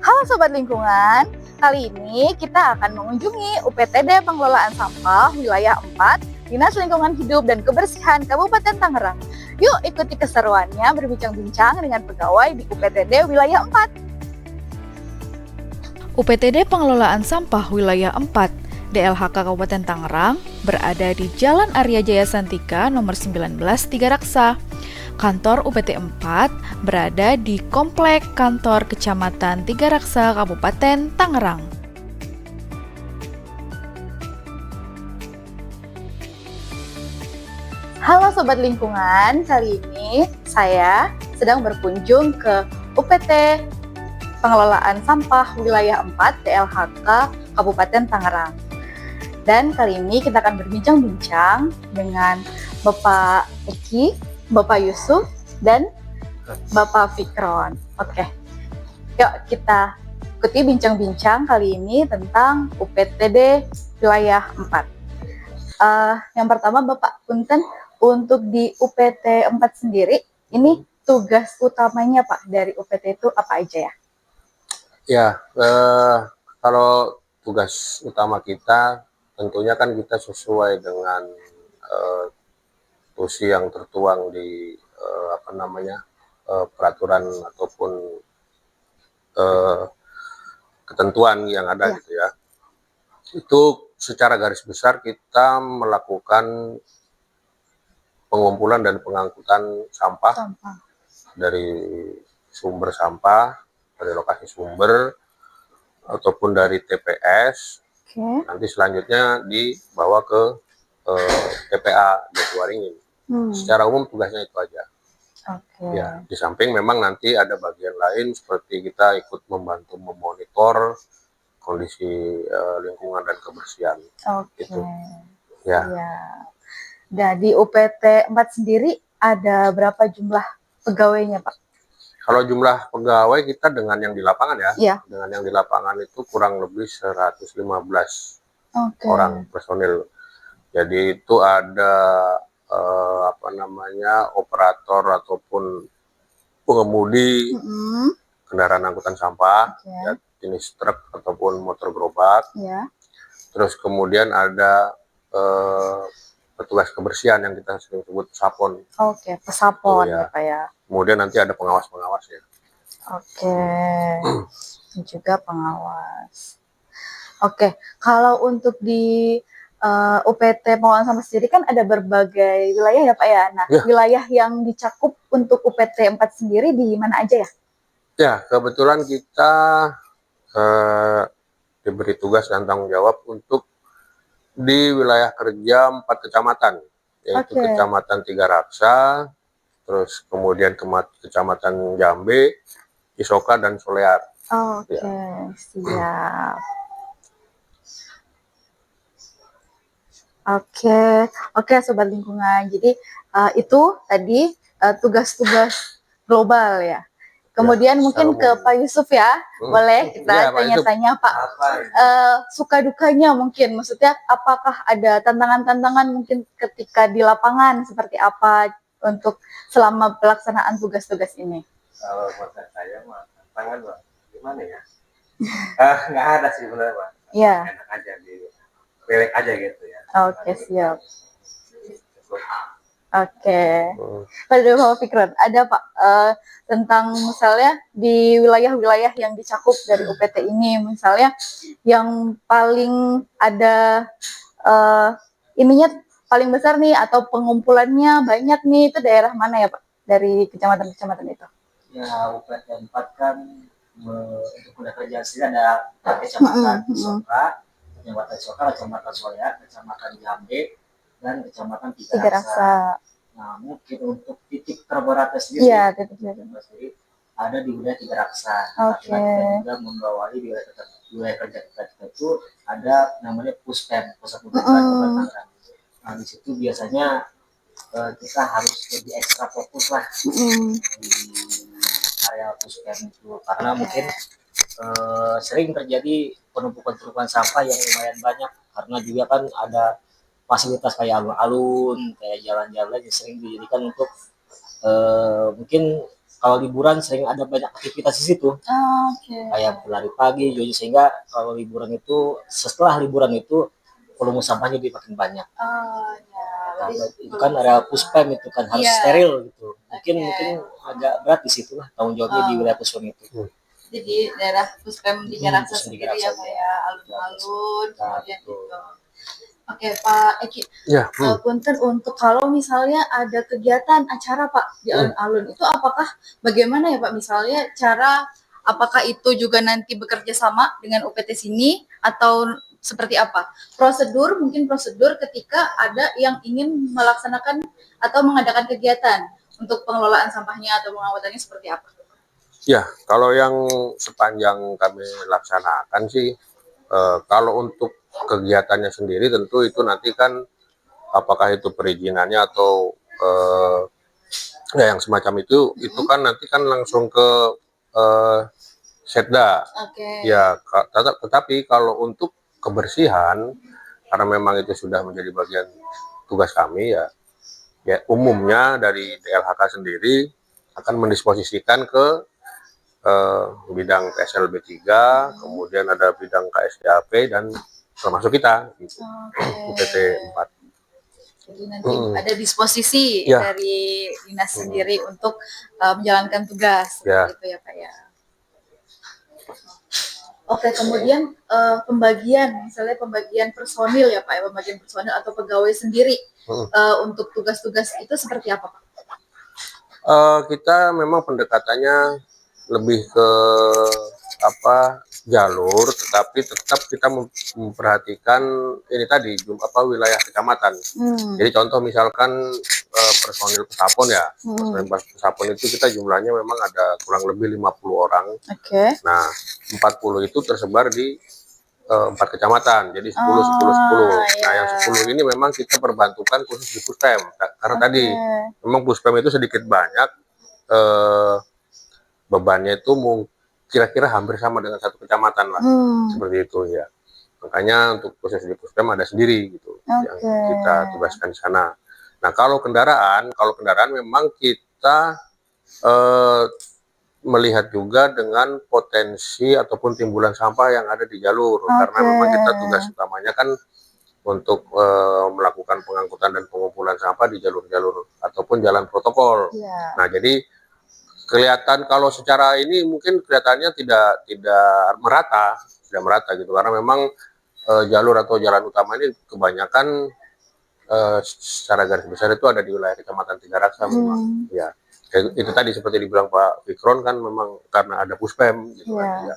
Halo Sobat Lingkungan, kali ini kita akan mengunjungi UPTD Pengelolaan Sampah Wilayah 4, Dinas Lingkungan Hidup dan Kebersihan Kabupaten Tangerang. Yuk ikuti keseruannya berbincang-bincang dengan pegawai di UPTD Wilayah 4. UPTD Pengelolaan Sampah Wilayah 4 DLHK Kabupaten Tangerang berada di Jalan Arya Jaya Santika nomor 19 Tiga Raksa. Kantor UPT 4 berada di Komplek Kantor Kecamatan Tiga Raksa, Kabupaten Tangerang. Halo Sobat Lingkungan, kali ini saya sedang berkunjung ke UPT Pengelolaan Sampah Wilayah 4 DLHK Kabupaten Tangerang. Dan kali ini kita akan berbincang-bincang dengan Bapak Eki, Bapak Yusuf, dan Bapak Fikron. Oke, yuk kita ikuti bincang-bincang kali ini tentang UPTD Wilayah 4. Yang pertama Bapak Punten, untuk di UPT 4 sendiri, ini tugas utamanya Pak dari UPT itu apa aja ya? Ya, kalau tugas utama kita tentunya kan kita sesuai dengan tusi yang tertuang di peraturan ataupun ketentuan yang ada gitu ya. Itu secara garis besar kita melakukan pengumpulan dan pengangkutan sampah dari sumber sampah, dari lokasi sumber ataupun dari TPS. Nanti selanjutnya dibawa ke TPA Detuwaringin. Secara umum tugasnya itu aja. Ya, di samping memang nanti ada bagian lain seperti kita ikut membantu memonitor kondisi lingkungan dan kebersihan. Gitu. Ya. Nah, di UPT 4 sendiri ada berapa jumlah pegawainya Pak? Kalau jumlah pegawai kita dengan yang di lapangan ya, dengan yang di lapangan itu kurang lebih 115 orang personil. Jadi itu ada operator ataupun pengemudi kendaraan angkutan sampah, ya, jenis truk ataupun motor gerobak. Terus kemudian ada petugas kebersihan yang kita sering sebut pesapon. Pesapon ya Pak ya. Kemudian nanti ada pengawas-pengawas ya. Juga pengawas. Kalau untuk di UPT Pengelolaan Sampah sendiri kan ada berbagai wilayah ya Pak ya. Nah, wilayah yang dicakup untuk UPT 4 sendiri di mana aja ya? Ya, kebetulan kita diberi tugas dan tanggung jawab untuk di wilayah kerja 4 kecamatan, yaitu Kecamatan Tiga Raksa, terus kemudian Kecamatan Jambe, Cisoka, dan Solear. Siap. Sobat Lingkungan. Jadi itu tadi tugas-tugas global ya. Kemudian mungkin ke Pak Yusuf ya, boleh kita tanya-tanya Pak, suka dukanya mungkin, maksudnya apakah ada tantangan-tantangan mungkin ketika di lapangan seperti apa untuk selama pelaksanaan tugas-tugas ini? Kalau buat saya mah tantangan Pak, gimana ya? Nggak ada sih sebenarnya Pak. Enak aja relax aja gitu ya. Siap. Pada Bapak Fikron, ada Pak tentang misalnya di wilayah-wilayah yang dicakup dari UPT ini, misalnya yang paling ada ininya paling besar nih atau pengumpulannya banyak nih, itu daerah mana ya Pak dari kecamatan-kecamatan itu? Ya, UPT 4 kan untuk wilayah kerja sini ada Kecamatan Cisoka, Kecamatan Solear, Kecamatan Jambe, dan Kecamatan Tiga Raksa. Nah, mungkin untuk titik terberatnya sendiri, ada di wilayah Tiga Raksa. Kita juga membawai di wilayah kerja kita itu ada namanya Puspem, Pusat Pemerintahan Kabupaten Tangerang. Nah, di situ biasanya kita harus lebih ekstra fokus lah di area Puspem itu, karena mungkin sering terjadi penumpukan sampah yang lumayan banyak, karena juga kan ada fasilitas kayak alun-alun, kayak jalan-jalan yang sering dijadikan untuk mungkin kalau liburan sering ada banyak aktivitas di situ. Kayak berlari pagi, jogging, sehingga kalau liburan itu setelah liburan itu volume sampahnya jadi makin banyak. Nah, itu kan area puspem itu kan harus steril gitu. Mungkin agak berat di situ lah tanggung jawabnya di wilayah puspem itu. Jadi daerah puspem Tiga Raksa sendiri ya Pak ya, alun-alun kemudian gitu. Oke Pak Eki, punten untuk kalau misalnya ada kegiatan acara Pak di alun-alun itu apakah bagaimana ya Pak, misalnya apakah itu juga nanti bekerja sama dengan UPT sini atau seperti apa? Mungkin prosedur ketika ada yang ingin melaksanakan atau mengadakan kegiatan untuk pengelolaan sampahnya atau pengawasannya seperti apa? Ya, kalau yang sepanjang kami laksanakan sih, kalau untuk kegiatannya sendiri tentu itu nanti kan apakah itu perizinannya atau ya yang semacam itu kan nanti kan langsung ke Setda. Ya, tetapi kalau untuk kebersihan, karena memang itu sudah menjadi bagian tugas kami ya umumnya dari DLHK sendiri akan mendisposisikan ke bidang KSLB 3, kemudian ada bidang KSDAP dan termasuk kita gitu. UPT 4. Jadi nanti ada disposisi dari dinas sendiri untuk menjalankan tugas gitu ya Pak ya. Oke, kemudian misalnya pembagian personil ya Pak ya, pembagian personil atau pegawai sendiri untuk tugas-tugas itu seperti apa Pak? Kita memang pendekatannya lebih ke jalur, tetapi tetap kita memperhatikan ini tadi wilayah kecamatan. Jadi contoh misalkan personil pesapon ya, personil pesapon itu kita jumlahnya memang ada kurang lebih 50 orang. Nah 40 itu tersebar di 4 kecamatan, jadi 10. Nah yang 10 ini memang kita perbantukan khusus di puspem, karena tadi memang puspem itu sedikit banyak bebannya itu kira-kira hampir sama dengan satu kecamatan lah, seperti itu ya. Makanya untuk khusus di puspem ada sendiri gitu yang kita tugaskan di sana. Nah kalau kendaraan memang kita melihat juga dengan potensi ataupun timbulan sampah yang ada di jalur, karena memang kita tugas utamanya kan untuk melakukan pengangkutan dan pengumpulan sampah di jalur-jalur ataupun jalan protokol. Nah jadi kelihatan kalau secara ini mungkin kelihatannya tidak merata gitu, karena memang jalur atau jalan utama ini kebanyakan secara garis besar itu ada di wilayah Kecamatan Tiga Raksa memang. Ya, itu tadi seperti dibilang Pak Fikron kan memang karena ada puspem gitu kan.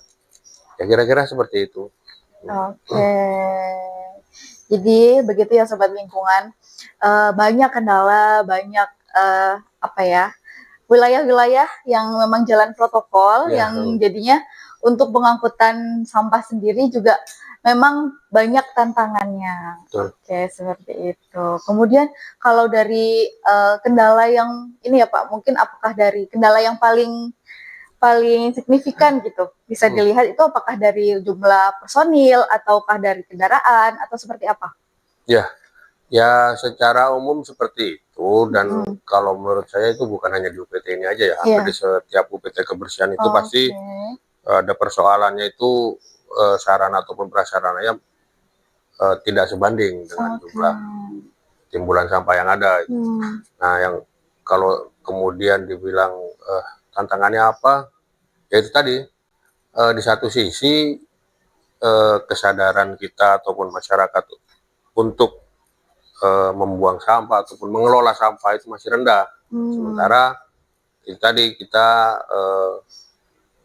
Ya kira-kira seperti itu. Oke. Jadi begitu ya Sobat Lingkungan, banyak kendala, banyak wilayah-wilayah yang memang jalan protokol yang jadinya untuk pengangkutan sampah sendiri juga memang banyak tantangannya. Oke, seperti itu. Kemudian kalau dari kendala yang ini ya Pak, mungkin apakah dari kendala yang paling signifikan gitu bisa dilihat itu apakah dari jumlah personil ataukah dari kendaraan atau seperti apa? Ya secara umum seperti itu, dan kalau menurut saya itu bukan hanya di UPT ini aja ya, hampir di setiap UPT kebersihan itu pasti ada persoalannya itu sarana ataupun prasarananya tidak sebanding dengan jumlah timbulan sampah yang ada. Nah yang kalau kemudian dibilang tantangannya apa, ya itu tadi di satu sisi kesadaran kita ataupun masyarakat untuk membuang sampah ataupun mengelola sampah itu masih rendah. Sementara itu tadi kita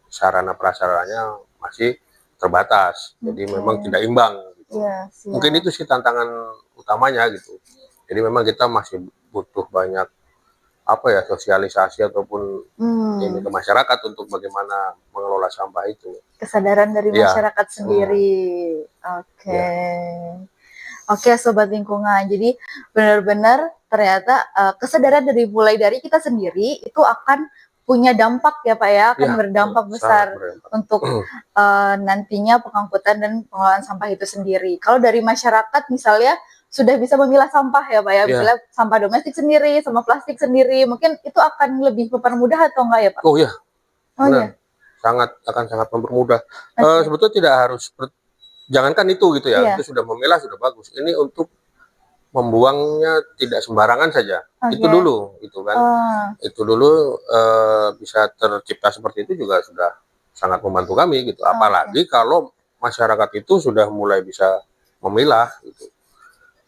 sarana prasarananya masih terbatas, jadi memang tidak imbang gitu. Mungkin itu sih tantangan utamanya gitu. Jadi memang kita masih butuh banyak sosialisasi ataupun ini ke masyarakat untuk bagaimana mengelola sampah itu. Kesadaran dari masyarakat sendiri. Oke, Sobat Lingkungan. Jadi benar-benar ternyata kesadaran mulai dari kita sendiri itu akan punya dampak ya Pak ya, akan berdampak besar untuk nantinya pengangkutan dan pengelolaan sampah itu sendiri. Kalau dari masyarakat misalnya sudah bisa memilah sampah ya Pak ya, Iya. misalnya sampah domestik sendiri, sama plastik sendiri, mungkin itu akan lebih mempermudah atau enggak ya Pak? Oh iya, Oh benar. iya, Akan sangat mempermudah. oke. Sebetulnya tidak harus jangankan itu gitu ya, Iya, itu sudah memilah sudah bagus. Ini untuk membuangnya tidak sembarangan saja. Itu oke. dulu gitu kan. Oh, Itu dulu bisa tercipta seperti itu juga sudah sangat membantu kami gitu. Apalagi kalau masyarakat itu sudah mulai bisa memilah gitu.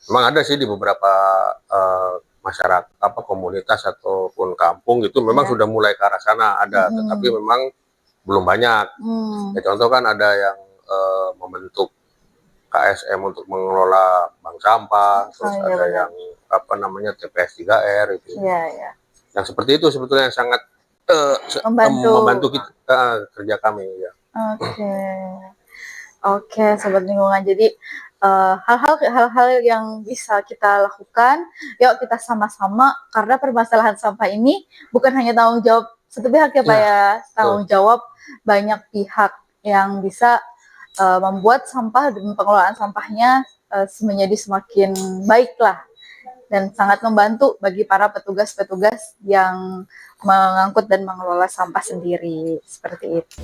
Memang ada sih di beberapa masyarakat komunitas ataupun kampung gitu memang Iya. sudah mulai ke arah sana ada, tetapi memang belum banyak. Ya, contoh kan ada yang membentuk KSM untuk mengelola bank sampah, terus iya ada benar. yang TPS 3R itu. Iya, iya. Yang seperti itu sebetulnya yang sangat Membantu. kita kerja kami ya. Oke. Oke, sobat lingkungan. Jadi hal-hal yang bisa kita lakukan, yuk kita sama-sama, karena permasalahan sampah ini bukan hanya tanggung jawab satu pihak ya Pak Ya, ya, tanggung jawab banyak pihak yang bisa membuat sampah dan pengelolaan sampahnya menjadi semakin baik lah, dan sangat membantu bagi para petugas-petugas yang mengangkut dan mengelola sampah sendiri, seperti itu.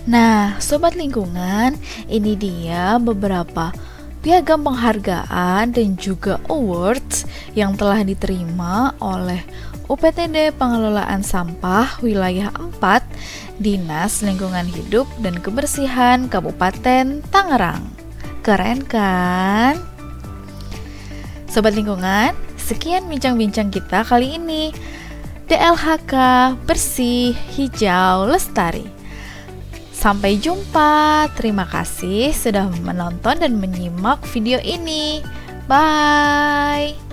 Nah, sobat lingkungan, ini dia beberapa piagam penghargaan dan juga awards yang telah diterima oleh UPTD Pengelolaan Sampah Wilayah 4 Dinas Lingkungan Hidup dan Kebersihan Kabupaten Tangerang. Keren kan? Sobat lingkungan, sekian bincang-bincang kita kali ini. DLHK Bersih Hijau Lestari. Sampai jumpa. Terima kasih sudah menonton dan menyimak video ini. Bye.